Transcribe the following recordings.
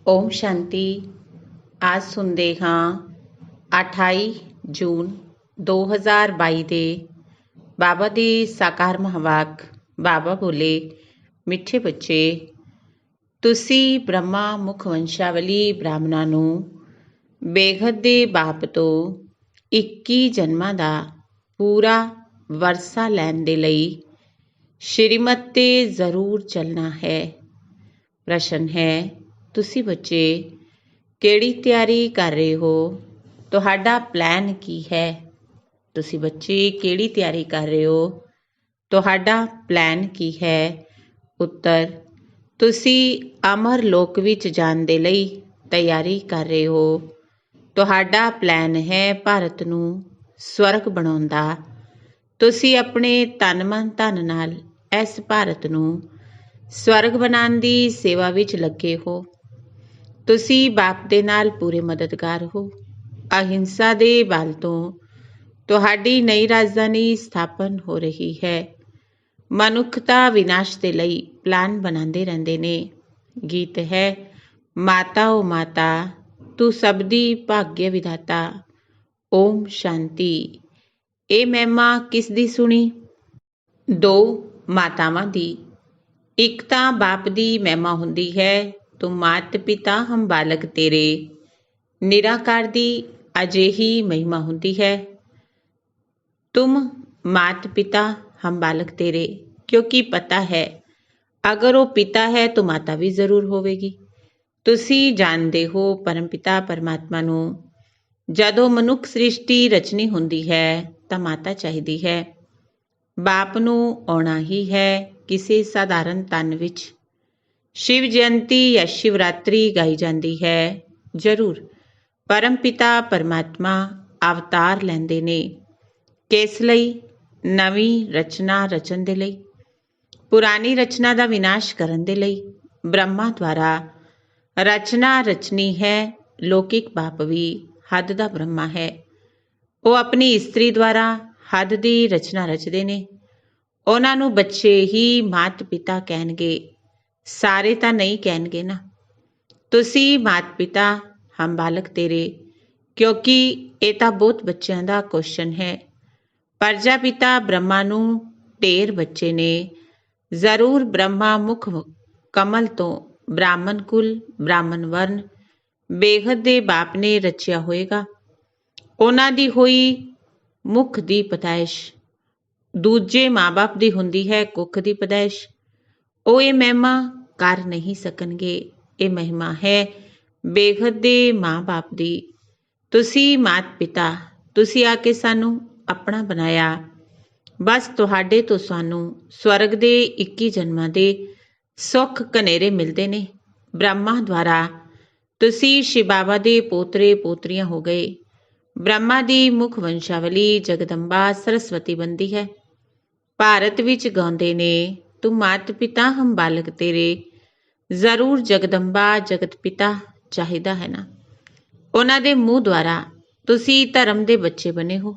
ਓਮ ਸ਼ਾਂਤੀ। ਅੱਜ ਸੁਣਦੇ ਹਾਂ 28 ਜੂਨ 2022 ਦੇ ਬਾਬਾ ਦੀ ਸਾਕਾਰ ਮਹਾਵਾਕ। ਬਾਬਾ ਬੋਲੇ, ਮਿੱਠੇ ਬੱਚੇ, ਤੁਸੀਂ ਬ੍ਰਹਮਾ ਮੁੱਖ ਵੰਸ਼ਾਵਲੀ ਬ੍ਰਾਹਮਣਾਂ ਨੂੰ ਬੇਹੱਦ ਦੇ ਬਾਪ ਤੋਂ 21 ਜਨਮਾਂ ਦਾ ਪੂਰਾ ਵਰਸਾ ਲੈਣ ਦੇ ਲਈ ਸ਼੍ਰੀਮਤ 'ਤੇ ਜ਼ਰੂਰ ਚੱਲਣਾ ਹੈ। ਪ੍ਰਸ਼ਨ ਹੈ, ਤੁਸੀਂ ਬੱਚੇ ਕਿਹੜੀ ਤਿਆਰੀ ਕਰ ਰਹੇ ਹੋ? ਤੁਹਾਡਾ ਪਲਾਨ ਕੀ ਹੈ? ਤੁਸੀਂ ਬੱਚੇ ਕਿਹੜੀ ਤਿਆਰੀ ਕਰ ਰਹੇ ਹੋ? ਤੁਹਾਡਾ ਪਲਾਨ ਕੀ ਹੈ? ਉੱਤਰ, ਤੁਸੀਂ ਅਮਰ ਲੋਕ ਵਿੱਚ ਜਾਣ ਦੇ ਲਈ ਤਿਆਰੀ ਕਰ ਰਹੇ ਹੋ। ਤੁਹਾਡਾ ਪਲਾਨ ਹੈ ਭਾਰਤ ਨੂੰ ਸਵਰਗ ਬਣਾਉਣ ਦਾ। ਤੁਸੀਂ ਆਪਣੇ ਤਨ ਮਨ ਧਨ ਨਾਲ ਇਸ ਭਾਰਤ ਨੂੰ ਸਵਰਗ ਬਣਾਉਣ ਦੀ ਸੇਵਾ ਵਿੱਚ ਲੱਗੇ ਹੋ। ਤੁਸੀਂ ਬਾਪ ਦੇ ਨਾਲ ਪੂਰੇ ਮਦਦਗਾਰ ਹੋ। ਅਹਿੰਸਾ ਦੇ ਬਲ ਤੋਂ ਤੁਹਾਡੀ ਨਈ ਰਾਜਧਾਨੀ ਸਥਾਪਨ ਹੋ ਰਹੀ ਹੈ। ਮਨੁੱਖਤਾ ਵਿਨਾਸ਼ ਦੇ ਲਈ ਪਲਾਨ ਬਣਾਉਂਦੇ ਰਹਿੰਦੇ ਨੇ। ਗੀਤ ਹੈ, ਮਾਤਾ ਓ ਮਾਤਾ ਤੂੰ ਸਭ ਦੀ ਭਾਗਯ ਵਿਧਾਤਾ। ਓਮ ਸ਼ਾਂਤੀ। ਇਹ ਮਹਿਮਾ ਕਿਸ ਦੀ ਸੁਣੀ? ਦੋ ਮਾਤਾਵਾਂ ਦੀ। ਇੱਕ ਤਾਂ ਬਾਪ ਦੀ ਮਹਿਮਾ ਹੁੰਦੀ ਹੈ, ਤੂੰ ਮਾਤ ਪਿਤਾ ਹਮ ਬਾਲਕ ਤੇਰੇ। ਨਿਰਾਕਾਰ ਦੀ ਅਜਿਹੀ ਮਹਿਮਾ ਹੁੰਦੀ ਹੈ, ਤੁਮ ਮਾਤ ਪਿਤਾ ਹਮ ਬਾਲਕ ਤੇਰੇ, ਕਿਉਂਕਿ ਪਤਾ ਹੈ ਅਗਰ ਉਹ ਪਿਤਾ ਹੈ ਤਾਂ ਮਾਤਾ ਵੀ ਜ਼ਰੂਰ ਹੋਵੇਗੀ। ਤੁਸੀਂ ਜਾਣਦੇ ਹੋ ਪਰਮ ਪਿਤਾ ਪਰਮਾਤਮਾ ਨੂੰ ਜਦੋਂ ਮਨੁੱਖ ਸ੍ਰਿਸ਼ਟੀ ਰਚਨੀ ਹੁੰਦੀ ਹੈ ਤਾਂ ਮਾਤਾ ਚਾਹੀਦੀ ਹੈ। ਬਾਪ ਨੂੰ ਆਉਣਾ ਹੀ ਹੈ ਕਿਸੇ ਸਾਧਾਰਨ ਤਨ ਵਿੱਚ। ਸ਼ਿਵ ਜਯੰਤੀ ਜਾਂ ਸ਼ਿਵਰਾਤਰੀ ਗਾਈ ਜਾਂਦੀ ਹੈ। ਜ਼ਰੂਰ ਪਰਮ ਪਿਤਾ ਪਰਮਾਤਮਾ ਅਵਤਾਰ ਲੈਂਦੇ ਨੇ। ਕਿਸ ਲਈ? ਨਵੀਂ ਰਚਨਾ ਰਚਣ ਦੇ ਲਈ, ਪੁਰਾਣੀ ਰਚਨਾ ਦਾ ਵਿਨਾਸ਼ ਕਰਨ ਦੇ ਲਈ। ਬ੍ਰਹਮਾ ਦੁਆਰਾ ਰਚਨਾ ਰਚਨੀ ਹੈ। ਲੌਕਿਕ ਬਾਪ ਵੀ ਹੱਦ ਦਾ ਬ੍ਰਹਮਾ ਹੈ। ਉਹ ਆਪਣੀ ਇਸਤਰੀ ਦੁਆਰਾ ਹੱਦ ਦੀ ਰਚਨਾ ਰਚਦੇ ਨੇ। ਉਹਨਾਂ ਨੂੰ ਬੱਚੇ ਹੀ ਮਾਤ ਪਿਤਾ ਕਹਿਣਗੇ, ਸਾਰੇ ਤਾਂ ਨਹੀਂ ਕਹਿਣਗੇ ਨਾ। ਤੁਸੀਂ ਮਾਤ ਪਿਤਾ ਹਮ ਬਾਲਕ ਤੇਰੇ, ਕਿਉਂਕਿ ਇਹ ਤਾਂ ਬਹੁਤ ਬੱਚਿਆਂ ਦਾ ਕੁਐਸਚਨ ਹੈ। ਪ੍ਰਜਾਪਿਤਾ ਬ੍ਰਹਮਾ ਨੂੰ ਢੇਰ ਬੱਚੇ ਨੇ। ਜ਼ਰੂਰ ਬ੍ਰਹਮਾ ਮੁੱਖ ਕਮਲ ਤੋਂ ਬ੍ਰਾਹਮਣ ਕੁਲ, ਬ੍ਰਾਹਮਣ ਵਰਨ ਬੇਹੱਦ ਦੇ ਬਾਪ ਨੇ ਰਚਿਆ ਹੋਏਗਾ। ਉਹਨਾਂ ਦੀ ਹੋਈ ਮੁੱਖ ਦੀ ਪਦਾਇਸ਼ ਦੂਜੇ ਮਾਂ-ਬਾਪ ਦੀ ਹੁੰਦੀ ਹੈ ਕੁੱਖ ਦੀ ਪਦਾਇਸ਼। ਉਹ ਇਹ ਮਹਿਮਾ ਕਰ ਨਹੀਂ ਸਕਣਗੇ। ਇਹ ਮਹਿਮਾ ਹੈ ਬੇਹੱਦ ਦੇ ਮਾਂ-ਬਾਪ ਦੀ। ਤੁਸੀਂ ਮਾਤ ਪਿਤਾ, ਤੁਸੀਂ ਆ ਕੇ ਸਾਨੂੰ ਆਪਣਾ ਬਣਾਇਆ। ਬਸ ਤੁਹਾਡੇ ਤੋਂ ਸਾਨੂੰ ਸਵਰਗ ਦੇ 21 ਜਨਮਾਂ ਦੇ ਸੁੱਖ ਘਨੇਰੇ ਮਿਲਦੇ ਨੇ। ਬ੍ਰਹਮਾ ਦੁਆਰਾ ਤੁਸੀਂ ਸ਼ਿਵ ਬਾਬਾ ਦੇ ਪੋਤਰੇ ਪੋਤਰੀਆਂ ਹੋ ਗਏ। ਬ੍ਰਹਮਾ ਦੀ ਮੁੱਖ ਵੰਸ਼ਾਵਲੀ ਜਗਦੰਬਾ ਸਰਸਵਤੀ ਬਣਦੀ ਹੈ। ਭਾਰਤ ਵਿੱਚ ਗਾਉਂਦੇ ਨੇ, ਤੂੰ ਮਾਤ ਪਿਤਾ ਹਮ ਬਾਲਕ ਤੇਰੇ। ਜ਼ਰੂਰ ਜਗਦੰਬਾ ਜਗਤ ਪਿਤਾ ਚਾਹੀਦਾ ਹੈ ਨਾ। ਉਹਨਾਂ ਦੇ ਮੂੰਹ ਦੁਆਰਾ ਤੁਸੀਂ ਧਰਮ ਦੇ ਬੱਚੇ ਬਣੇ ਹੋ।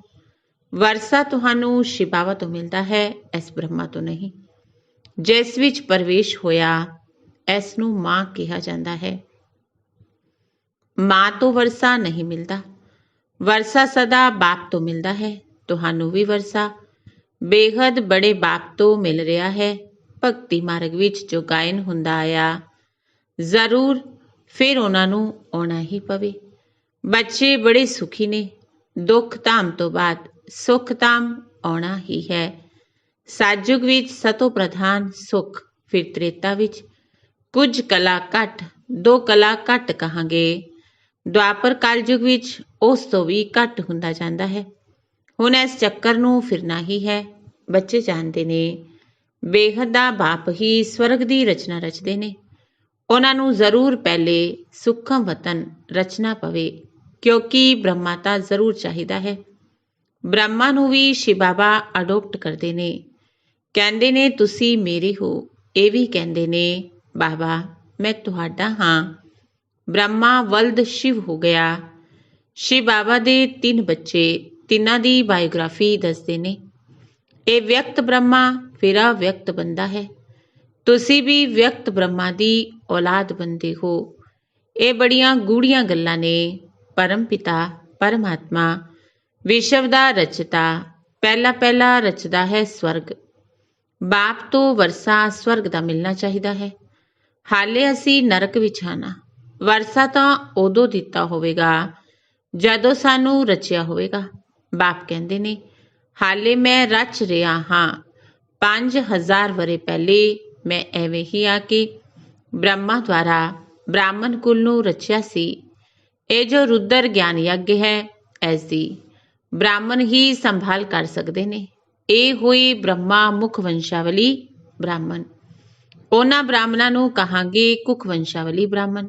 ਵਰਸਾ ਤੁਹਾਨੂੰ ਸ਼ਿਵ ਬਾਬਾ ਤੋਂ ਮਿਲਦਾ ਹੈ, ਇਸ ਬ੍ਰਹਮਾ ਤੋਂ ਨਹੀਂ। ਜਿਸ ਵਿੱਚ ਪ੍ਰਵੇਸ਼ ਹੋਇਆ ਇਸ ਨੂੰ ਮਾਂ ਕਿਹਾ ਜਾਂਦਾ ਹੈ। ਮਾਂ ਤੋਂ ਵਰਸਾ ਨਹੀਂ ਮਿਲਦਾ। ਵਰਸਾ ਸਦਾ ਬਾਪ ਤੋਂ ਮਿਲਦਾ ਹੈ। ਤੁਹਾਨੂੰ ਵੀ ਵਰਸਾ ਬੇਹੱਦ ਬੜੇ ਬਾਪ ਤੋਂ ਮਿਲ ਰਿਹਾ ਹੈ। ਭਗਤੀ ਮਾਰਗ ਵਿੱਚ ਜੋ ਗਾਇਨ ਹੁੰਦਾ ਆਇਆ, ਜ਼ਰੂਰ ਫਿਰ ਉਹਨਾਂ ਨੂੰ ਆਉਣਾ ਹੀ ਪਵੇ। ਬੱਚੇ ਬੜੇ ਸੁਖੀ ਨੇ। ਦੁੱਖ ਧਾਮ ਤੋਂ ਬਾਅਦ ਸੁੱਖ ਧਾਮ ਆਉਣਾ ਹੀ ਹੈ। ਸਤਿਯੁਗ ਵਿੱਚ ਸਤੋ ਪ੍ਰਧਾਨ ਸੁੱਖ, ਫਿਰ ਤ੍ਰੇਤਾ ਵਿੱਚ ਕੁਝ ਕਲਾ ਘੱਟ, 2 ਕਲਾ ਘੱਟ ਕਹਾਂਗੇ। ਦੁਆਪਰ ਕਲਯੁਗ ਵਿੱਚ ਉਸ ਤੋਂ ਵੀ ਘੱਟ ਹੁੰਦਾ ਜਾਂਦਾ ਹੈ। ਹੁਣ ਇਸ ਚੱਕਰ ਨੂੰ ਫਿਰਨਾ ਹੀ ਹੈ। ਬੱਚੇ ਜਾਣਦੇ ਨੇ ਬੇਹੱਦ ਦਾ ਬਾਪ ਹੀ ਸਵਰਗ ਦੀ ਰਚਨਾ ਰਚਦੇ ਨੇ। ਉਹਨਾਂ ਨੂੰ ਜ਼ਰੂਰ ਪਹਿਲੇ ਸੁੱਖਮ ਵਤਨ ਰਚਨਾ ਪਵੇ, ਕਿਉਂਕਿ ਬ੍ਰਹਮਾ ਤਾਂ ਜ਼ਰੂਰ ਚਾਹੀਦਾ ਹੈ। ਬ੍ਰਹਮਾ ਨੂੰ ਵੀ ਸ਼ਿਵ ਬਾਬਾ ਅਡੋਪਟ ਕਰਦੇ ਨੇ। ਕਹਿੰਦੇ ਨੇ ਤੁਸੀਂ ਮੇਰੇ ਹੋ। ਇਹ ਵੀ ਕਹਿੰਦੇ ਨੇ ਬਾਬਾ ਮੈਂ ਤੁਹਾਡਾ ਹਾਂ। ਬ੍ਰਹਮਾ ਵਲਦ ਸ਼ਿਵ ਹੋ ਗਿਆ। ਸ਼ਿਵ ਬਾਬਾ ਦੇ 3 ਬੱਚੇ, ਤਿੰਨਾਂ ਦੀ ਬਾਇਓਗ੍ਰਾਫੀ ਦੱਸਦੇ ਨੇ। ਇਹ ਵਿਅਕਤ ਬ੍ਰਹਮਾ ਫਿਰ ਅਵਿਅਕਤ ਬਣਦਾ ਹੈ। ਤੁਸੀਂ ਵੀ ਵਿਅਕਤ ਬ੍ਰਹਮਾ ਦੀ ਔਲਾਦ ਬਣਦੇ ਹੋ। ਇਹ ਬੜੀਆਂ ਗੂੜੀਆਂ ਗੱਲਾਂ ਨੇ। ਪਰਮ ਪਿਤਾ ਪਰਮਾਤਮਾ ਵਿਸ਼ਵ ਦਾ ਰਚਤਾ ਪਹਿਲਾ ਪਹਿਲਾ ਰਚਦਾ ਹੈ ਸਵਰਗ। ਬਾਪ ਤੋਂ ਵਰਸਾ ਸਵਰਗ ਦਾ ਮਿਲਣਾ ਚਾਹੀਦਾ ਹੈ। ਹਾਲੇ ਅਸੀਂ ਨਰਕ ਵਿੱਚ ਹਾਂ। ਵਰਸਾ ਤਾਂ ਉਦੋਂ ਦਿੱਤਾ ਹੋਵੇਗਾ ਜਦੋਂ ਸਾਨੂੰ ਰਚਿਆ ਹੋਵੇਗਾ। ਬਾਪ ਕਹਿੰਦੇ ਨੇ ਹਾਲੇ ਮੈਂ ਰਚ ਰਿਹਾ ਹਾਂ। 5000 ਵਰ੍ਹੇ ਪਹਿਲੇ ਮੈਂ ਐਵੇਂ ਹੀ ਆ ਕਿ ਬ੍ਰਹਮਾ ਦੁਆਰਾ ਬ੍ਰਾਹਮਣ ਕੁਲ ਨੂੰ ਰਚਿਆ ਸੀ। ਇਹ ਜੋ ਰੁਦਰ ਗਿਆਨ ਯੱਗ ਹੈ, ਇਸ ਦੀ ਬ੍ਰਾਹਮਣ ਹੀ ਸੰਭਾਲ ਕਰ ਸਕਦੇ ਨੇ। ਇਹ ਹੋਈ ਬ੍ਰਹਮਾ ਮੁੱਖ ਵੰਸ਼ਾਵਲੀ ਬ੍ਰਾਹਮਣ। ਉਹਨਾਂ ਬ੍ਰਾਹਮਣਾਂ ਨੂੰ ਕਹਾਂਗੇ ਕੁੱਖ ਵੰਸ਼ਾਵਲੀ ਬ੍ਰਾਹਮਣ।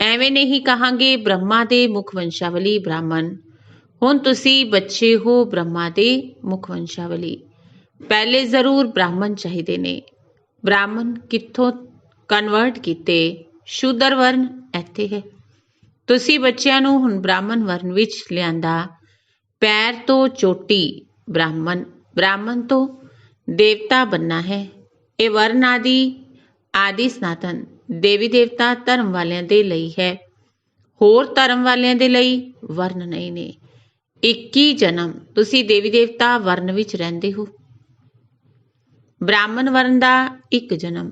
ਐਵੇਂ ਨਹੀਂ ਕਹਾਂਗੇ ਬ੍ਰਹਮਾ ਦੇ ਮੁੱਖ ਵੰਸ਼ਾਵਲੀ ਬ੍ਰਾਹਮਣ। ਹੁਣ ਤੁਸੀਂ ਬੱਚੇ ਹੋ ਬ੍ਰਹਮਾ ਦੇ ਮੁੱਖ ਵੰਸ਼ਾਵਲੀ। ਪਹਿਲੇ ਜ਼ਰੂਰ ਬ੍ਰਾਹਮਣ ਚਾਹੀਦੇ ਨੇ। ਬ੍ਰਾਹਮਣ ਕਿੱਥੋਂ ਕਨਵਰਟ ਕੀਤੇ? ਸ਼ੂਦਰ ਵਰਨ ਇੱਥੇ ਹੈ। ਤੁਸੀਂ ਬੱਚਿਆਂ ਨੂੰ ਹੁਣ ਬ੍ਰਾਹਮਣ ਵਰਨ ਵਿੱਚ ਲਿਆਂਦਾ। ਪੈਰ ਤੋਂ ਚੋਟੀ ਬ੍ਰਾਹਮਣ, ਬ੍ਰਾਹਮਣ ਤੋਂ ਦੇਵਤਾ ਬਣਨਾ ਹੈ। ਇਹ ਵਰਨ ਆਦਿ ਸਨਾਤਨ ਦੇਵੀ ਦੇਵਤਾ ਧਰਮ ਵਾਲਿਆਂ ਦੇ ਲਈ ਹੈ, ਹੋਰ ਧਰਮ ਵਾਲਿਆਂ ਦੇ ਲਈ ਵਰਨ ਨਹੀਂ ਨੇ। 21 ਜਨਮ ਤੁਸੀਂ ਦੇਵੀ ਦੇਵਤਾ ਵਰਨ ਵਿੱਚ ਰਹਿੰਦੇ ਹੋ। ਬ੍ਰਾਹਮਣ ਵਰਨ ਦਾ 1 ਜਨਮ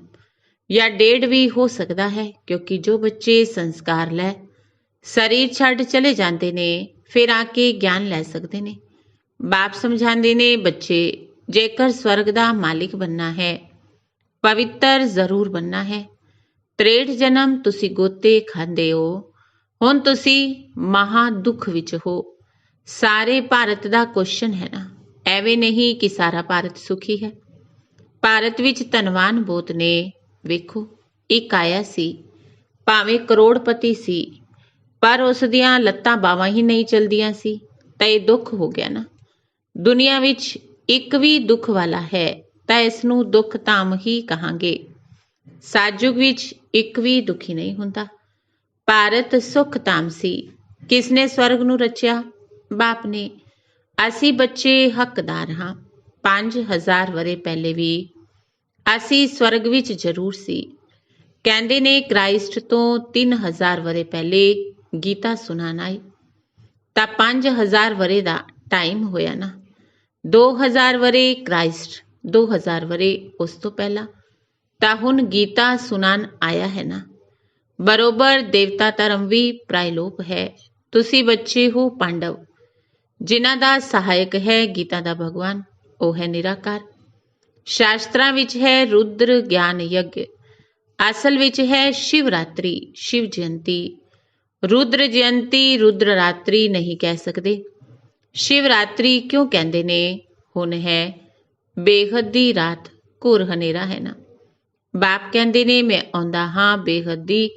ਜਾਂ 1.5 ਵੀ ਹੋ ਸਕਦਾ ਹੈ, ਕਿਉਂਕਿ ਜੋ ਬੱਚੇ ਸੰਸਕਾਰ ਲੈ ਸਰੀਰ ਛੱਡ ਚਲੇ ਜਾਂਦੇ ਨੇ ਫਿਰ ਆ ਕੇ ਗਿਆਨ ਲੈ ਸਕਦੇ ਨੇ। ਬਾਪ ਸਮਝਾਉਂਦੇ ਨੇ ਬੱਚੇ ਜੇਕਰ ਸਵਰਗ ਦਾ ਮਾਲਿਕ ਬਣਨਾ ਹੈ, ਪਵਿੱਤਰ ਜ਼ਰੂਰ ਬਣਨਾ ਹੈ। 63 ਜਨਮ ਤੁਸੀਂ ਗੋਤੇ ਖਾਂਦੇ ਹੋ। ਹੁਣ ਤੁਸੀਂ ਮਹਾ ਦੁੱਖ ਵਿੱਚ ਹੋ। ਸਾਰੇ ਭਾਰਤ ਦਾ ਕੁਐਸਚਨ ਹੈ ਨਾ। ਐਵੇਂ ਨਹੀਂ ਕਿ ਸਾਰਾ ਭਾਰਤ ਸੁਖੀ ਹੈ। ਭਾਰਤ ਵਿੱਚ ਧਨਵਾਨ ਬਹੁਤ ਨੇ। ਵੇਖੋ ਇੱਕ ਆਇਆ ਸੀ, ਭਾਵੇਂ ਕਰੋੜਪਤੀ ਸੀ, ਪਰ ਉਸ ਦੀਆਂ ਲੱਤਾਂ ਬਾਹਾਂ ਹੀ ਨਹੀਂ ਚਲਦੀਆਂ ਸੀ ਤਾਂ ਇਹ ਦੁੱਖ ਹੋ ਗਿਆ ਨਾ। ਦੁਨੀਆ ਵਿੱਚ ਇੱਕ ਵੀ ਦੁੱਖ ਵਾਲਾ ਹੈ ਤਾਂ ਇਸ ਨੂੰ ਦੁੱਖ ਧਾਮ ਹੀ ਕਹਾਂਗੇ। ਸਾਜੁਗ ਵਿੱਚ ਇੱਕ ਵੀ ਦੁਖੀ ਨਹੀਂ ਹੁੰਦਾ। ਭਾਰਤ ਸੁਖ ਧਾਮ ਸੀ। ਕਿਸਨੇ ਸਵਰਗ ਨੂੰ ਰਚਿਆ? ਬਾਪ ਨੇ। ਅਸੀਂ ਬੱਚੇ ਹੱਕਦਾਰ ਹਾਂ। 5000 ਵਰ੍ਹੇ ਪਹਿਲੇ ਵੀ ਅਸੀਂ ਸਵਰਗ ਵਿੱਚ ਜ਼ਰੂਰ ਸੀ। ਕਹਿੰਦੇ ਨੇ ਕ੍ਰਾਈਸਟ ਤੋਂ 3000 ਵਰ੍ਹੇ ਪਹਿਲੇ ਗੀਤਾ ਸੁਣਾਉਣ ਆਈ ਤਾਂ 5000 ਵਰ੍ਹੇ ਦਾ ਟਾਈਮ ਹੋਇਆ ਨਾ। 2000 ਵਰ੍ਹੇ ਕ੍ਰਾਈਸਟ, 2000 ਵਰ੍ਹੇ ਉਸ ਤੋਂ ਪਹਿਲਾਂ ਤਾਂ ਹੁਣ ਗੀਤਾ ਸੁਣਾਉਣ ਆਇਆ ਹੈ ਨਾ। ਬਰੋਬਰ ਦੇਵਤਾ ਧਰਮ ਵੀ ਪ੍ਰਾਇਲੋਪ ਹੈ। ਤੁਸੀਂ ਬੱਚੇ ਹੋ ਪਾਂਡਵ, ਜਿਨ੍ਹਾਂ ਦਾ ਸਹਾਇਕ ਹੈ ਗੀਤਾ ਦਾ ਭਗਵਾਨ, ਉਹ ਹੈ ਨਿਰਾਕਾਰ। ਸ਼ਾਸਤਰਾਂ ਵਿੱਚ ਹੈ ਰੁਦਰ ਗਿਆਨ ਯੱਗ, ਅਸਲ ਵਿੱਚ ਹੈ ਸ਼ਿਵਰਾਤਰੀ, ਸ਼ਿਵ ਜਯੰਤੀ। ਰੁਦਰ ਜਯੰਤੀ ਰੁਦਰ ਰਾਤਰੀ ਨਹੀਂ ਕਹਿ ਸਕਦੇ। ਸ਼ਿਵਰਾਤਰੀ ਕਿਉਂ ਕਹਿੰਦੇ ਨੇ? ਹੁਣ ਹੈ ਬੇਹੱਦ ਦੀ ਰਾਤ, ਘੁਰ ਹਨੇਰਾ ਹੈ ਨਾ। ਬਾਪ ਕਹਿੰਦੇ ਨੇ ਮੈਂ ਆਉਂਦਾ ਹਾਂ ਬੇਹੱਦ ਦੀ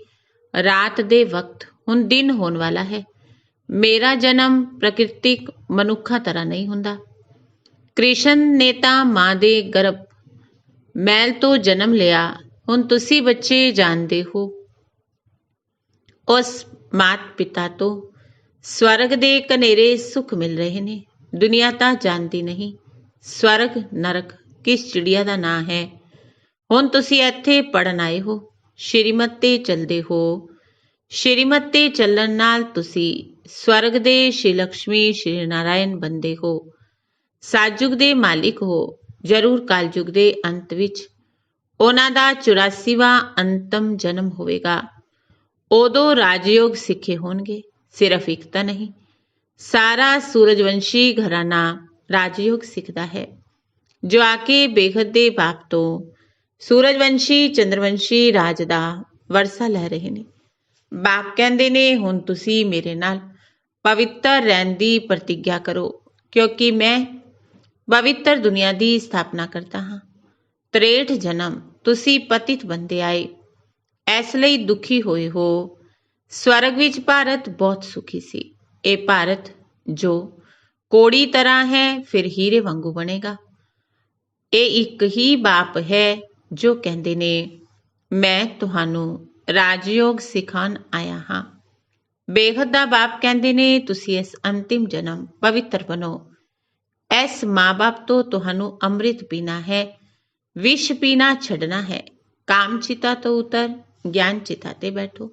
ਰਾਤ ਦੇ ਵਕਤ। ਹੁਣ ਦਿਨ ਹੋਣ ਵਾਲਾ ਹੈ। ਮੇਰਾ ਜਨਮ ਪ੍ਰਕਿਰਤਿਕ ਮਨੁੱਖਾਂ ਤਰ੍ਹਾਂ ਨਹੀਂ ਹੁੰਦਾ। ਕ੍ਰਿਸ਼ਨ ਨੇ ਤਾਂ ਮਾਂ ਦੇ ਗਰਭ ਮੈਲ ਤੋਂ ਜਨਮ ਲਿਆ। ਹੁਣ ਤੁਸੀਂ ਬੱਚੇ ਜਾਣਦੇ ਹੋ ਉਸ ਮਾਤ ਪਿਤਾ ਤੋਂ ਸਵਰਗ ਦੇ ਕਨੇਰੇ ਸੁੱਖ ਮਿਲ ਰਹੇ ਨੇ। ਦੁਨੀਆ ਤਾਂ ਜਾਣਦੀ ਨਹੀਂ ਸਵਰਗ ਨਰਕ ਕਿਸ ਚਿੜੀਆ ਦਾ ਨਾਂ ਹੈ। ਹੁਣ ਤੁਸੀਂ ਇੱਥੇ ਪੜ੍ਹਨ ਆਏ ਹੋ, ਸ਼੍ਰੀਮਤ ਤੇ ਚੱਲਦੇ ਹੋ। ਸ਼੍ਰੀਮਤ ਤੇ ਚੱਲਣ ਨਾਲ ਤੁਸੀਂ ਸਵਰਗ ਦੇ ਸ਼੍ਰੀ ਲਕਸ਼ਮੀ ਸ਼੍ਰੀ ਨਾਰਾਇਣ ਬੰਦੇ ਹੋ। ਸਾਜੁਗ ਦੇ ਮਾਲਿਕ ਹੋ। ਜ਼ਰੂਰ ਕਲਯੁਗ ਦੇ ਅੰਤ ਵਿੱਚ ਉਹਨਾਂ ਦਾ 84ਵਾਂ ਅੰਤਮ ਜਨਮ ਹੋਵੇਗਾ। ਉਦੋਂ ਰਾਜਯੋਗ ਸਿੱਖੇ ਹੋਣਗੇ। ਸਿਰਫ ਇੱਕ ਤਾਂ ਨਹੀਂ, ਸਾਰਾ ਸੂਰਜਵੰਸ਼ੀ ਘਰਾਨਾ ਰਾਜਯੋਗ ਸਿੱਖਦਾ ਹੈ, ਜੋ ਆ ਕੇ ਬੇਹੱਦ ਦੇ ਬਾਪ ਤੋਂ ਸੂਰਜਵੰਸ਼ੀ ਚੰਦਰਵੰਸ਼ੀ ਰਾਜ ਦਾ ਵਰਸਾ ਲੈ ਰਹੇ ਨੇ। ਬਾਪ ਕਹਿੰਦੇ ਨੇ ਹੁਣ ਤੁਸੀਂ ਮੇਰੇ ਨਾਲ ਪਵਿੱਤਰ ਰਹਿਣ ਦੀ ਪ੍ਰਤਿੱਗਿਆ ਕਰੋ, ਕਿਉਂਕਿ ਮੈਂ ਪਵਿੱਤਰ ਦੁਨੀਆ ਦੀ ਸਥਾਪਨਾ ਕਰਦਾ ਹਾਂ। 63 ਜਨਮ ਤੁਸੀਂ ਪਤਿਤ ਬੰਦੇ ਆਏ, ਇਸ ਲਈ ਦੁਖੀ ਹੋਏ ਹੋ। ਸਵਰਗ ਵਿੱਚ ਭਾਰਤ ਬਹੁਤ ਸੁਖੀ ਸੀ। ਇਹ ਭਾਰਤ ਜੋ ਕੋੜੀ ਤਰ੍ਹਾਂ ਹੈ ਫਿਰ ਹੀਰੇ ਵਾਂਗੂ ਬਣੇਗਾ। ਇਹ ਇੱਕ ਹੀ ਬਾਪ ਹੈ ਜੋ ਕਹਿੰਦੇ ਨੇ ਮੈਂ ਤੁਹਾਨੂੰ ਰਾਜਯੋਗ ਸਿਖਾਉਣ ਆਇਆ ਹਾਂ। ਬੇਹੱਦ ਦਾ ਬਾਪ ਕਹਿੰਦੇ ਨੇ ਤੁਸੀਂ ਇਸ ਅੰਤਿਮ ਜਨਮ ਪਵਿੱਤਰ ਬਣੋ। ਇਸ ਮਾਂ ਬਾਪ ਤੋਂ ਤੁਹਾਨੂੰ ਅੰਮ੍ਰਿਤ ਪੀਣਾ ਹੈ, ਵਿਸ਼ ਪੀਣਾ ਛੱਡਣਾ ਹੈ। ਕਾਮ ਚਿਤਾ ਤੋਂ ਉਤਰ ਗਿਆਨ ਚਿਤਾ ਤੇ ਬੈਠੋ।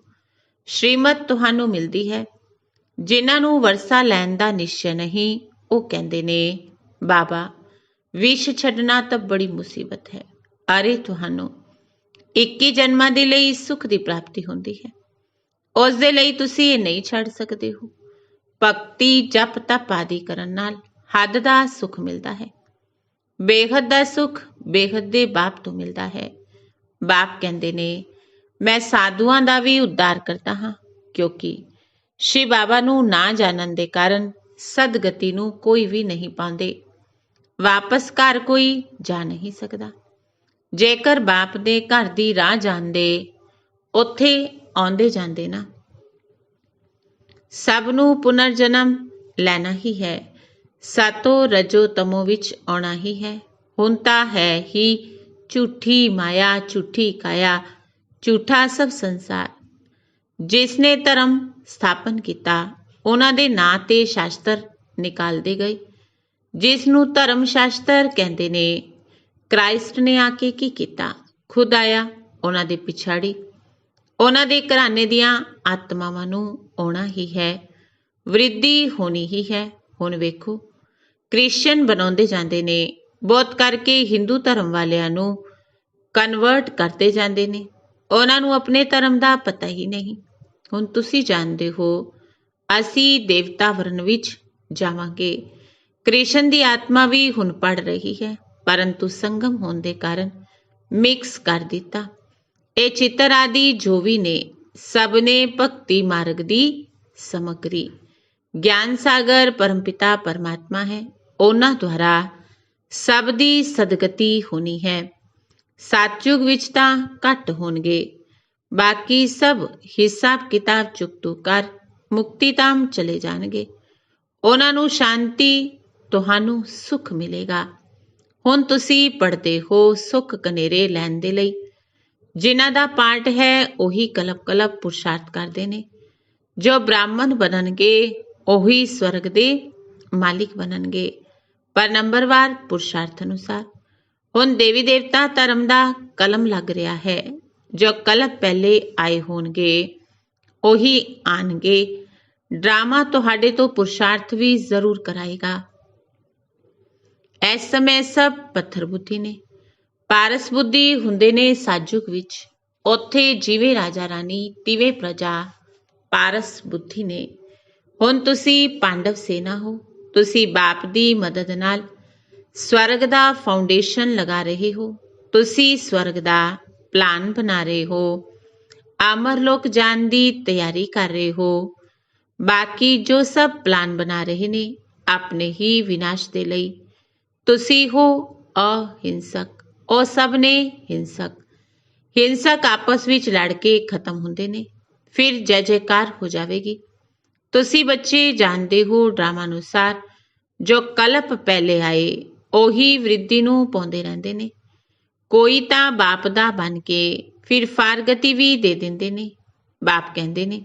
ਸ਼੍ਰੀਮਤ ਤੁਹਾਨੂੰ ਮਿਲਦੀ ਹੈ। ਜਿਨ੍ਹਾਂ ਨੂੰ ਵਰਸਾ ਲੈਣ ਦਾ ਨਿਸ਼ਚੈ ਨਹੀਂ, ਉਹ ਕਹਿੰਦੇ ਨੇ ਬਾਬਾ ਵਿਸ਼ ਛੱਡਣਾ ਤਾਂ ਬੜੀ ਮੁਸੀਬਤ ਹੈ। ਅਰੇ ਤੁਹਾਨੂੰ 21 ਜਨਮਾਂ ਦੇ ਲਈ ਸੁੱਖ ਦੀ ਪ੍ਰਾਪਤੀ ਹੁੰਦੀ ਹੈ, ਉਸ ਦੇ ਲਈ ਤੁਸੀਂ ਇਹ ਨਹੀਂ ਛੱਡ ਸਕਦੇ ਹੋ। ਭਗਤੀ ਜਪ ਤਪ ਆਦਿ ਕਰਨ ਨਾਲ ਹੱਦ ਦਾ ਸੁੱਖ ਮਿਲਦਾ ਹੈ। ਬੇਹੱਦ ਦਾ ਸੁੱਖ ਬੇਹੱਦ ਦੇ ਬਾਪ ਤੋਂ ਮਿਲਦਾ ਹੈ। ਬਾਪ ਕਹਿੰਦੇ ਨੇ ਮੈਂ ਸਾਧੂਆਂ ਦਾ ਵੀ ਉद्धार ਕਰਦਾ ਹਾਂ, ਕਿਉਂਕਿ ਸ਼੍ਰੀ ਬਾਬਾ ਨੂੰ ਨਾ ਜਾਣਨ ਦੇ ਕਾਰਨ ਸਦਗਤੀ ਨੂੰ ਕੋਈ ਵੀ ਨਹੀਂ ਪਾਉਂਦੇ। ਵਾਪਸ ਘਰ ਕੋਈ ਜਾ ਨਹੀਂ ਸਕਦਾ। ਜੇਕਰ ਬਾਪ ਦੇ ਘਰ ਦੀ ਰਾਹ ਜਾਣਦੇ, ਉੱਥੇ ਆਉਂਦੇ ਜਾਂਦੇ ਨਾ। ਸਭ ਨੂੰ ਪੁਨਰ ਜਨਮ ਲੈਣਾ ਹੀ ਹੈ, ਸਤੋ ਰਜੋ ਤਮੋ ਵਿੱਚ ਆਉਣਾ ਹੀ ਹੈ। ਹੁਣ ਤਾਂ ਹੈ ਹੀ ਝੂਠੀ ਮਾਇਆ, ਝੂਠੀ ਕਾਇਆ, ਝੂਠਾ ਸਭ ਸੰਸਾਰ। ਜਿਸ ਨੇ ਧਰਮ ਸਥਾਪਨ ਕੀਤਾ, ਉਹਨਾਂ ਦੇ ਨਾਂ ਤੇ ਸ਼ਾਸਤਰ ਨਿਕਾਲਦੇ ਗਏ। ਜਿਸ ਨੂੰ ਧਰਮ ਸ਼ਾਸਤਰ ਕਹਿੰਦੇ ਨੇ, ਕ੍ਰਾਈਸਟ ਨੇ ਆ ਕੇ ਕੀ ਕੀਤਾ? ਖੁਦ ਆਇਆ ਉਹਨਾਂ ਦੇ ਪਿਛਾੜੀ। ਉਹਨਾਂ ਦੇ ਘਰਾਣੇ ਦੀਆਂ ਆਤਮਾਵਾਂ ਨੂੰ ਆਉਣਾ ਹੀ ਹੈ, ਵਰਿੱਧੀ ਹੋਣੀ ਹੀ ਹੈ। ਹੁਣ ਵੇਖੋ ਕ੍ਰਿਸਚਨ ਬਣਾਉਂਦੇ ਜਾਂਦੇ ਨੇ, ਬਹੁਤ ਕਰਕੇ ਹਿੰਦੂ ਧਰਮ ਵਾਲਿਆਂ ਨੂੰ ਕਨਵਰਟ ਕਰਦੇ ਜਾਂਦੇ ਨੇ। ਉਹਨਾਂ ਨੂੰ ਆਪਣੇ ਧਰਮ ਦਾ ਪਤਾ ਹੀ ਨਹੀਂ। ਹੁਣ ਤੁਸੀਂ ਜਾਣਦੇ ਹੋ ਅਸੀਂ ਦੇਵਤਾ ਵਰਨ ਵਿੱਚ ਜਾਵਾਂਗੇ। ਕ੍ਰਿਸ਼ਨ ਦੀ ਆਤਮਾ ਵੀ ਹੁਣ ਪੜ ਰਹੀ ਹੈ, ਪਰੰਤੂ ਸੰਗਮ ਹੋਣ ਦੇ ਕਾਰਨ ਮਿਕਸ ਕਰ ਦਿੱਤਾ। ਇਹ ਚਿੱਤਰ ਆਦਿ ਜੋ ਵੀ ਨੇ, ਸਭ ਨੇ ਭਗਤੀ ਮਾਰਗ ਦੀ ਸਮੱਗਰੀ। ਗਿਆਨ ਸਾਗਰ ਪਰਮਪਿਤਾ ਪਰਮਾਤਮਾ ਹੈ, ਉਹਨਾਂ ਦੁਆਰਾ ਸਭ ਦੀ ਸਦਗਤੀ ਹੋਣੀ ਹੈ। ਸਤਯੁਗ ਵਿੱਚ ਤਾਂ ਘੱਟ ਹੋਣਗੇ, ਬਾਕੀ ਸਭ ਹਿਸਾਬ ਕਿਤਾਬ ਚੁਕਤੂ ਕਰ ਮੁਕਤੀ ਧਾਮ ਚਲੇ ਜਾਣਗੇ। ਉਹਨਾਂ ਨੂੰ ਸ਼ਾਂਤੀ, ਤੁਹਾਨੂੰ ਸੁੱਖ ਮਿਲੇਗਾ। ਹੁਣ ਤੁਸੀਂ ਪੜ੍ਹਦੇ ਹੋ ਸੁੱਖ ਕਨੇਰੇ ਲੈਣ ਦੇ ਲਈ। ਜਿਨ੍ਹਾਂ ਦਾ ਪਾਠ ਹੈ ਉਹੀ ਕਲਪ ਕਲਪ ਪੁਰਸ਼ਾਰਥ ਕਰਦੇ ਨੇ। ਜੋ ਬ੍ਰਾਹਮਣ ਬਣਨਗੇ ਉਹੀ ਸਵਰਗ ਦੇ ਮਾਲਿਕ ਬਣਨਗੇ, ਪਰ ਨੰਬਰਵਾਰ ਪੁਰਸ਼ਾਰਥ ਅਨੁਸਾਰ। ਹੁਣ ਦੇਵੀ ਦੇਵਤਾ ਧਰਮ ਦਾ ਕਲਮ ਲੱਗ ਰਿਹਾ ਹੈ। ਜੋ ਕਲਪ ਪਹਿਲੇ ਆਏ ਹੋਣਗੇ ਉਹੀ ਆਣਗੇ। ਡਰਾਮਾ ਤੁਹਾਡੇ ਤੋਂ ਪੁਰਸ਼ਾਰਥ ਵੀ ਜ਼ਰੂਰ ਕਰਾਏਗਾ। ਇਸ ਸਮੇਂ ਸਭ ਪੱਥਰ ਬੁੱਧੀ ਨੇ, ਪਾਰਸ ਬੁੱਧੀ ਹੁੰਦੇ ਨੇ ਸਾਜੁਗ ਵਿੱਚ। ਉੱਥੇ ਜਿਵੇਂ ਰਾਜਾ ਰਾਣੀ ਤਿਵੇਂ ਪ੍ਰਜਾ ਪਾਰਸ ਬੁੱਧੀ ਨੇ। ਹੁਣ ਤੁਸੀਂ ਪਾਂਡਵ ਸੈਨਾ ਹੋ। ਤੁਸੀਂ ਬਾਪ ਦੀ ਮਦਦ ਨਾਲ ਸਵਰਗ ਦਾ ਫਾਊਂਡੇਸ਼ਨ ਲਗਾ ਰਹੇ ਹੋ। ਤੁਸੀਂ ਸਵਰਗ ਦਾ ਪਲਾਨ ਬਣਾ ਰਹੇ ਹੋ। ਅਮਰਲੋਕ ਜਾਣ ਦੀ ਤਿਆਰੀ ਕਰ ਰਹੇ ਹੋ। ਬਾਕੀ ਜੋ ਸਭ ਪਲਾਨ ਬਣਾ ਰਹੇ ਨੇ ਆਪਣੇ ਹੀ ਵਿਨਾਸ਼ ਦੇ ਲਈ। ਤੁਸੀਂ ਹੋ ਅਹਿੰਸਕ, ਉਹ ਸਭ ਨੇ ਹਿੰਸਕ। ਹਿੰਸਕ ਆਪਸ ਵਿੱਚ ਲੜ ਕੇ ਖਤਮ ਹੁੰਦੇ ਨੇ, ਫਿਰ ਜੈ ਜੈਕਾਰ ਹੋ ਜਾਵੇਗੀ। ਤੁਸੀਂ ਬੱਚੇ ਜਾਣਦੇ ਹੋ ਡਰਾਮਾ ਅਨੁਸਾਰ ਜੋ ਕਲਪ ਪਹਿਲੇ ਆਏ ਉਹੀ ਵਰਿੱਧੀ ਨੂੰ ਪਾਉਂਦੇ ਰਹਿੰਦੇ ਨੇ। ਕੋਈ ਤਾਂ ਬਾਪ ਦਾ ਬਣ ਕੇ ਫਿਰ ਫਾਰਗਤੀ ਵੀ ਦੇ ਦਿੰਦੇ ਨੇ। ਬਾਪ ਕਹਿੰਦੇ ਨੇ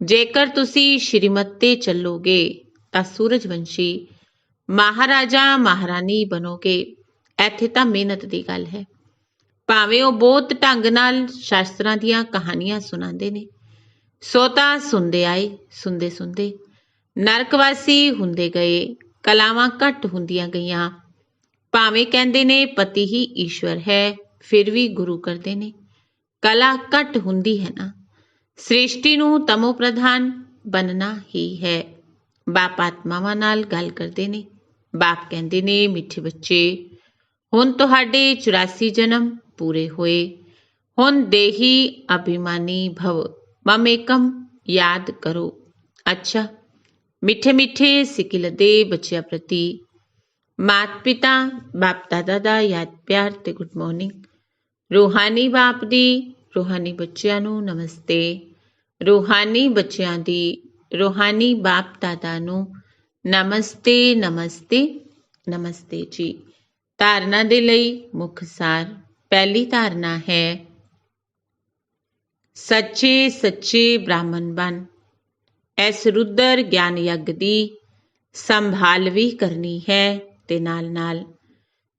ਜੇਕਰ ਤੁਸੀਂ ਸ਼੍ਰੀਮਤ ਤੇ ਚੱਲੋਗੇ ਤਾਂ ਸੂਰਜਵੰਸ਼ੀ ਮਹਾਰਾਜਾ ਮਹਾਰਾਣੀ ਬਣੋਗੇ। ਇੱਥੇ ਤਾਂ ਮਿਹਨਤ ਦੀ ਗੱਲ ਹੈ। ਭਾਵੇਂ ਉਹ ਬਹੁਤ ਢੰਗ ਨਾਲ ਸ਼ਾਸਤਰਾਂ ਦੀਆਂ ਕਹਾਣੀਆਂ ਸੁਣਾਉਂਦੇ ਨੇ, ਸੋ ਤਾਂ ਸੁਣਦੇ ਆਏ। ਸੁਣਦੇ ਸੁਣਦੇ ਨਰਕਵਾਸੀ ਹੁੰਦੇ ਗਏ, ਕਲਾਵਾਂ ਘੱਟ ਹੁੰਦੀਆਂ ਗਈਆਂ। ਭਾਵੇਂ ਕਹਿੰਦੇ ਨੇ ਪਤੀ ਹੀ ਈਸ਼ਵਰ ਹੈ, ਫਿਰ ਵੀ ਗੁਰੂ ਕਰਦੇ ਨੇ। ਕਲਾ ਘੱਟ ਹੁੰਦੀ ਹੈ ਨਾ। ਸ੍ਰਿਸ਼ਟੀ ਨੂੰ ਤਮੋ ਪ੍ਰਧਾਨ ਬਣਨਾ ਹੀ ਹੈ। ਬਾਪ ਆਤਮਾਵਾਂ ਨਾਲ ਗੱਲ ਕਰਦੇ ਨੇ। ਬਾਪ ਕਹਿੰਦੇ ਨੇ ਮਿੱਠੇ ਬੱਚੇ, ਹੁਣ ਤੁਹਾਡੇ 84 ਜਨਮ ਪੂਰੇ ਹੋਏ। ਹੁਣ ਦੇਹੀ ਅਭਿਮਾਨੀ ਭਵ ਮਮੇਕਮ ਯਾਦ ਕਰੋ। ਅੱਛਾ ਮਿੱਠੇ ਮਿੱਠੇ ਸਿੱਕਿਲ ਦੇ ਬੱਚਿਆਂ ਪ੍ਰਤੀ ਮਾਤ ਪਿਤਾ ਬਾਪ ਦਾਦਾ ਦਾ ਯਾਦ ਪਿਆਰ ਤੇ ਗੁੱਡ ਮਾਰਨਿੰਗ। ਰੂਹਾਨੀ ਬਾਪ ਦੀ ਰੂਹਾਨੀ ਬੱਚਿਆਂ ਨੂੰ ਨਮਸਤੇ। ਰੂਹਾਨੀ ਬੱਚਿਆਂ ਦੀ ਰੂਹਾਨੀ ਬਾਪ ਦਾਦਾ ਨੂੰ ਨਮਸਤੇ ਨਮਸਤੇ ਨਮਸਤੇ ਜੀ। ਧਾਰਨਾ ਦੇ ਲਈ ਮੁੱਖ ਸਾਰ। ਪਹਿਲੀ ਧਾਰਨਾ ਹੈ ਸੱਚੇ ਸੱਚੇ ਬ੍ਰਾਹਮਣ ਬਣ। ਇਸ ਰੁਦਰ ਗਿਆਨ ਯੱਗ ਦੀ ਸੰਭਾਲ ਵੀ ਕਰਨੀ ਹੈ ਤੇ ਨਾਲ ਨਾਲ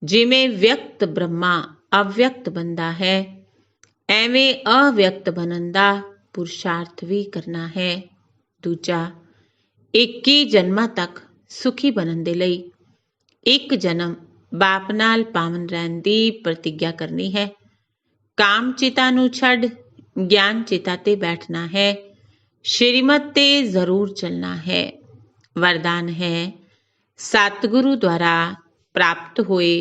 ਜਿਵੇਂ ਵਿਅਕਤ ਬ੍ਰਹਮਾ ਅਵਿਅਕਤ ਬਣਦਾ ਹੈ, ਐਵੇਂ ਅਵਿਅਕਤ ਬਣਨ ਦਾ ਪੁਰਸ਼ਾਰਥ ਵੀ ਕਰਨਾ ਹੈ। ਦੂਜਾ, 21 ਜਨਮਾਂ ਤੱਕ ਸੁਖੀ ਬਣਨ ਦੇ ਲਈ ਇੱਕ ਜਨਮ ਬਾਪ ਨਾਲ ਪਾਵਨ ਰਹਿਣ ਦੀ ਪ੍ਰਤਿੱਗਿਆ ਕਰਨੀ ਹੈ। ਕਾਮ ਚਿਤਾ ਨੂੰ ਛੱਡ ਗਿਆਨ ਚਿਤਾ ਤੇ ਬੈਠਣਾ ਹੈ। ਸ਼੍ਰੀਮਤ ਤੇ ਜ਼ਰੂਰ ਚੱਲਣਾ ਹੈ। ਵਰਦਾਨ ਹੈ, ਸਤਿਗੁਰੂ ਦੁਆਰਾ ਪ੍ਰਾਪਤ ਹੋਏ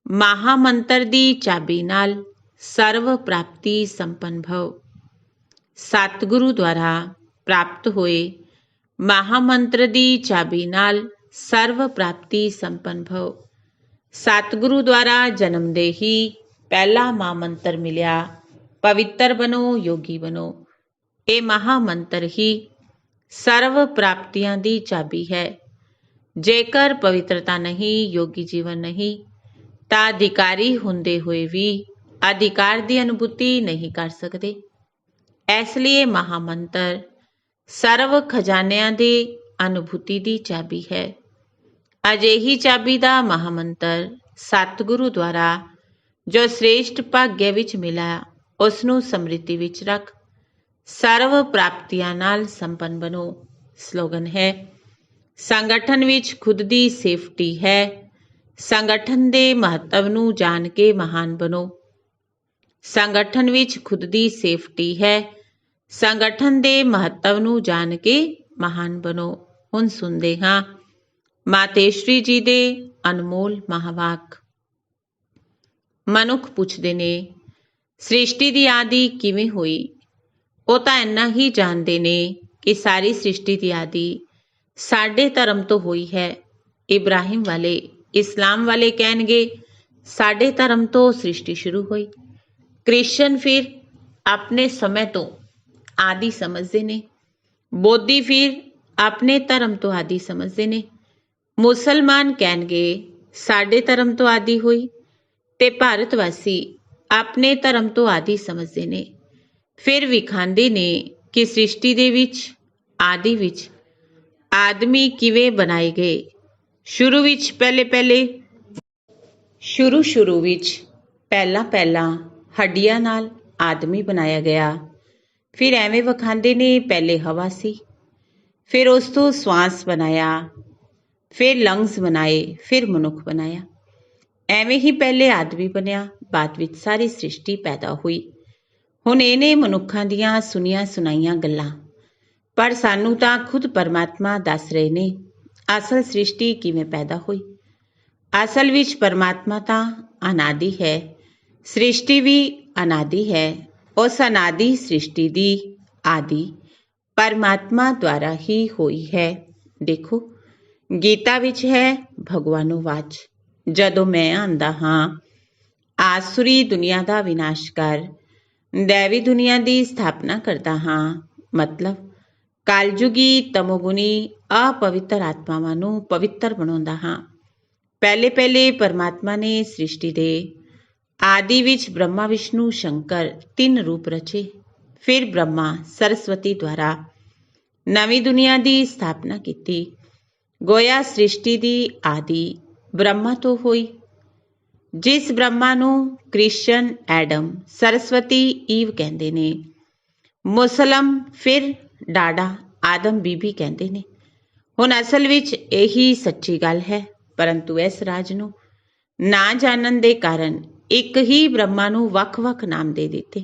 ਮਹਾਮੰਤਰ ਦੀ ਚਾਬੀ ਨਾਲ ਸਰਵ ਪ੍ਰਾਪਤੀ ਸੰਪੰਨ ਭਵ। ਸਤਿਗੁਰੂ ਦੁਆਰਾ ਪ੍ਰਾਪਤ ਹੋਏ ਮਹਾਮੰਤਰ ਦੀ ਚਾਬੀ ਨਾਲ ਸਰਵ ਪ੍ਰਾਪਤੀ ਸੰਪੰਨ ਭਵ। ਸਤਿਗੁਰੂ ਦੁਆਰਾ ਜਨਮ ਦੇ ਹੀ ਪਹਿਲਾ ਮਹਾਮੰਤਰ ਮਿਲਿਆ, ਪਵਿੱਤਰ ਬਣੋ, ਯੋਗੀ ਬਣੋ। ਇਹ ਮਹਾਮੰਤਰ ਹੀ ਸਰਵ ਪ੍ਰਾਪਤੀਆਂ ਦੀ ਚਾਬੀ ਹੈ। ਜੇਕਰ ਪਵਿੱਤਰਤਾ ਨਹੀਂ, ਯੋਗੀ ਜੀਵਨ ਨਹੀਂ, ਤਾਂ ਅਧਿਕਾਰੀ ਹੁੰਦੇ ਹੋਏ ਵੀ ਅਧਿਕਾਰ ਦੀ ਅਨੁਭੂਤੀ ਨਹੀਂ ਕਰ ਸਕਦੇ। ਇਸ ਲਈ ਮਹਾਮੰਤਰ ਸਰਵ ਖਜ਼ਾਨਿਆਂ ਦੀ ਅਨੁਭੂਤੀ ਦੀ ਚਾਬੀ ਹੈ। ਅਜਿਹੀ ਚਾਬੀ ਦਾ ਮਹਾਮੰਤਰ ਸਤਿਗੁਰੂ ਦੁਆਰਾ ਜੋ ਸ੍ਰੇਸ਼ਟ ਭਾਗਯ ਵਿੱਚ ਮਿਲਿਆ, ਉਸ ਨੂੰ ਸਮ੍ਰਿਤੀ ਵਿੱਚ ਰੱਖ ਸਰਵ ਪ੍ਰਾਪਤੀਆਂ ਨਾਲ ਸੰਪੰਨ ਬਣੋ। ਸਲੋਗਨ ਹੈ, ਸੰਗਠਨ ਵਿੱਚ ਖੁਦ ਦੀ ਸੇਫਟੀ ਹੈ। ਸੰਗਠਨ ਦੇ ਮਹੱਤਵ ਨੂੰ ਜਾਣ ਕੇ ਮਹਾਨ ਬਣੋ। ਸੰਗਠਨ ਵਿੱਚ ਖੁਦ ਦੀ ਸੇਫਟੀ ਹੈ। ਸੰਗਠਨ ਦੇ ਮਹੱਤਵ ਨੂੰ ਜਾਣ ਕੇ ਮਹਾਨ ਬਣੋ। ਹੁਣ ਸੁਣਦੇ ਹਾਂ ਮਾਤੇਸ਼ਰੀ ਜੀ ਦੇ ਅਨਮੋਲ ਮਹਾਵਾਕ। ਮਨੁੱਖ ਪੁੱਛਦੇ ਨੇ, ਸ੍ਰਿਸ਼ਟੀ ਦੀ ਆਦਿ ਕਿਵੇਂ ਹੋਈ? ਉਹ ਤਾਂ ਇੰਨਾ ਹੀ ਜਾਣਦੇ ਨੇ ਕਿ ਸਾਰੀ ਸ੍ਰਿਸ਼ਟੀ ਦੀ ਆਦਿ ਸਾਡੇ ਧਰਮ ਤੋਂ ਹੋਈ ਹੈ। ਇਬਰਾਹਿਮ ਵਾਲੇ, ਇਸਲਾਮ ਵਾਲੇ ਕਹਿਣਗੇ ਸਾਡੇ ਧਰਮ ਤੋਂ ਸ੍ਰਿਸ਼ਟੀ ਸ਼ੁਰੂ ਹੋਈ। ਕ੍ਰਿਸਚਨ ਫਿਰ ਆਪਣੇ ਸਮੇਂ ਤੋਂ ਆਦਿ ਸਮਝਦੇ ਨੇ। ਬੋਧੀ ਫਿਰ ਆਪਣੇ ਧਰਮ ਤੋਂ ਆਦਿ ਸਮਝਦੇ ਨੇ। ਮੁਸਲਮਾਨ ਕਹਿਣਗੇ ਸਾਡੇ ਧਰਮ ਤੋਂ ਆਦਿ ਹੋਈ, ਤੇ ਭਾਰਤ ਵਾਸੀ ਆਪਣੇ ਧਰਮ ਤੋਂ ਆਦਿ ਸਮਝਦੇ ਨੇ। ਫਿਰ ਵਿਖਾਉਂਦੇ ਨੇ ਕਿ ਸ੍ਰਿਸ਼ਟੀ ਦੇ ਵਿੱਚ, ਆਦਿ ਵਿੱਚ ਆਦਮੀ ਕਿਵੇਂ ਬਣਾਏ ਗਏ। ਸ਼ੁਰੂ ਵਿੱਚ ਪਹਿਲਾਂ ਹੱਡੀਆਂ ਨਾਲ ਆਦਮੀ ਬਣਾਇਆ ਗਿਆ। ਫਿਰ ਐਵੇਂ ਵਿਖਾਉਂਦੇ ਨੇ ਪਹਿਲੇ ਹਵਾ ਸੀ, ਫਿਰ ਉਸ ਤੋਂ ਸਵਾਸ ਬਣਾਇਆ, ਫਿਰ ਲੰਗਸ ਬਣਾਏ, ਫਿਰ ਮਨੁੱਖ ਬਣਾਇਆ। ਐਵੇਂ ਹੀ ਪਹਿਲੇ ਆਦਮੀ ਬਣਿਆ, ਬਾਅਦ ਵਿੱਚ ਸਾਰੀ ਸ੍ਰਿਸ਼ਟੀ ਪੈਦਾ ਹੋਈ। ਹੁਣ ਇਹ ਨੇ ਮਨੁੱਖਾਂ ਦੀਆਂ ਸੁਣੀਆਂ ਸੁਣਾਈਆਂ ਗੱਲਾਂ, ਪਰ ਸਾਨੂੰ ਤਾਂ ਖੁਦ ਪਰਮਾਤਮਾ ਦੱਸ ਰਹੇ ਨੇ ਅਸਲ ਸ੍ਰਿਸ਼ਟੀ ਕਿਵੇਂ ਪੈਦਾ ਹੋਈ। ਅਸਲ ਵਿੱਚ ਪਰਮਾਤਮਾ ਤਾਂ ਅਨਾਦਿ ਹੈ, ਸ੍ਰਿਸ਼ਟੀ ਵੀ ਅਨਾਦਿ ਹੈ। ਉਸ ਅਨਾਦਿ ਸ੍ਰਿਸ਼ਟੀ ਦੀ ਆਦਿ ਪਰਮਾਤਮਾ ਦੁਆਰਾ ਹੀ ਹੋਈ ਹੈ। ਦੇਖੋ, ਗੀਤਾ ਵਿੱਚ ਹੈ ਭਗਵਾਨੋ ਵਾਚ, ਜਦੋਂ ਮੈਂ ਆਂਦਾ ਹਾਂ ਆਸੁਰੀ ਦੁਨੀਆ ਦਾ ਵਿਨਾਸ਼ ਕਰ, ਦੈਵੀ ਦੁਨੀਆ ਦੀ ਸਥਾਪਨਾ ਕਰਦਾ ਹਾਂ। ਮਤਲਬ ਕਲਯੁਗੀ ਤਮੋਗੁਣੀ ਅਪਵਿੱਤਰ ਆਤਮਾਵਾਂ ਨੂੰ ਪਵਿੱਤਰ ਬਣਾਉਂਦਾ ਹਾਂ। ਪਹਿਲੇ ਪਰਮਾਤਮਾ ਨੇ ਸ੍ਰਿਸ਼ਟੀ ਦੇ ਆਦਿ ਵਿੱਚ ਬ੍ਰਹਮਾ, ਵਿਸ਼ਨੂੰ, ਸ਼ੰਕਰ 3 ਰੂਪ ਰਚੇ। ਫਿਰ ਬ੍ਰਹਮਾ ਸਰਸਵਤੀ ਦੁਆਰਾ ਨਵੀਂ ਦੁਨੀਆ ਦੀ ਸਥਾਪਨਾ ਕੀਤੀ। ਗੋਇਆ ਸ੍ਰਿਸ਼ਟੀ ਦੀ ਆਦਿ ਬ੍ਰਹਮਾ ਤੋਂ ਹੋਈ। ਜਿਸ ਬ੍ਰਹਮਾ ਨੂੰ ਕ੍ਰਿਸ਼ਨ ਐਡਮ, ਸਰਸਵਤੀ ਈਵ ਕਹਿੰਦੇ ਨੇ। ਮੁਸਲਮ ਫਿਰ ਡਾਡਾ ਆਦਮ ਬੀਬੀ ਕਹਿੰਦੇ ਨੇ। ਹੁਣ ਅਸਲ ਵਿੱਚ ਇਹੀ ਸੱਚੀ ਗੱਲ ਹੈ, ਪਰੰਤੂ ਇਸ ਰਾਜ ਨੂੰ ਨਾ ਜਾਣਨ ਦੇ ਕਾਰਨ ਇੱਕ ਹੀ ਬ੍ਰਹਮਾ ਨੂੰ ਵੱਖ-ਵੱਖ ਨਾਮ ਦੇ ਦਿੱਤੇ।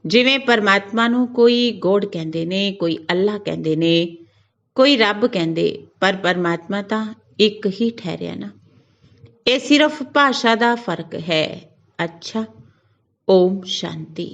ਜਿਵੇਂ ਪਰਮਾਤਮਾ ਨੂੰ ਕੋਈ ਗੋਡ ਕਹਿੰਦੇ ਨੇ, ਕੋਈ ਅੱਲਾ ਕਹਿੰਦੇ ਨੇ, ਕੋਈ ਰੱਬ ਕਹਿੰਦੇ, ਪਰ ਪਰਮਾਤਮਾ ਤਾਂ ਇੱਕ ਹੀ ਠਹਿਰਿਆ ਨਾ। ਇਹ ਸਿਰਫ ਭਾਸ਼ਾ ਦਾ ਫਰਕ ਹੈ। ਅੱਛਾ, ਓਮ ਸ਼ਾਂਤੀ।